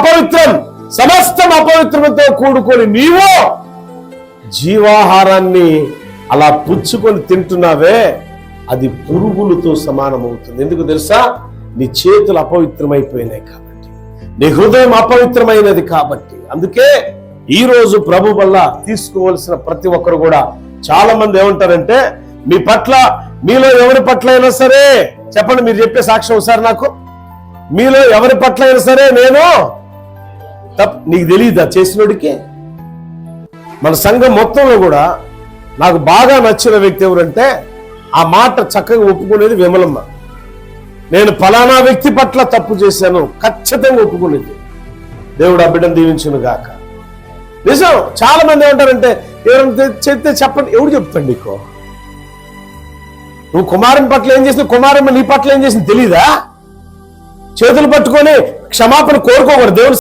అపవిత్రం, సమస్తం అపవిత్రమతో కూడుకొని నీవు జీవాహారాన్ని అలా పుచ్చుకొని తింటున్నావే, అది పురుగులతో సమానమవుతుంది. ఎందుకు తెలుసా? నీ చేతులు అపవిత్రమైపోయినాయి కాబట్టి, నీ హృదయం అపవిత్రమైనది కాబట్టి. అందుకే ఈ రోజు ప్రభు వల్ల తీసుకోవలసిన ప్రతి ఒక్కరు కూడా, చాలా మంది ఏమంటారంటే, మీ పట్ల, మీలో ఎవరి పట్ల అయినా సరే చెప్పండి, మీరు చెప్పే సాక్ష్యం ఒకసారి నాకు. మీలో ఎవరి పట్ల అయినా సరే నేను నీకు తెలియదా చేసినోడికి? మన సంఘం మొత్తంలో కూడా నాకు బాగా నచ్చిన వ్యక్తి ఎవరంటే, ఆ మాట చక్కగా ఒప్పుకునేది విమలమ్మ. నేను ఫలానా వ్యక్తి పట్ల తప్పు చేశాను ఖచ్చితంగా ఒప్పుకునేది. దేవుడు ఆ బిడ్డను దీవించును గాక. నిజం. చాలా మంది ఏమంటారంటే, ఎవరైనా చెప్తే చెప్పండి. ఎవడు చెప్తాడు నీకు? నువ్వు కుమారుని పట్ల ఏం చేసినా, కుమారమ్మ నీ పట్ల ఏం చేసింది తెలీదా? చేతులు పట్టుకొని క్షమాపణ కోరుకోకూడదు. దేవుడు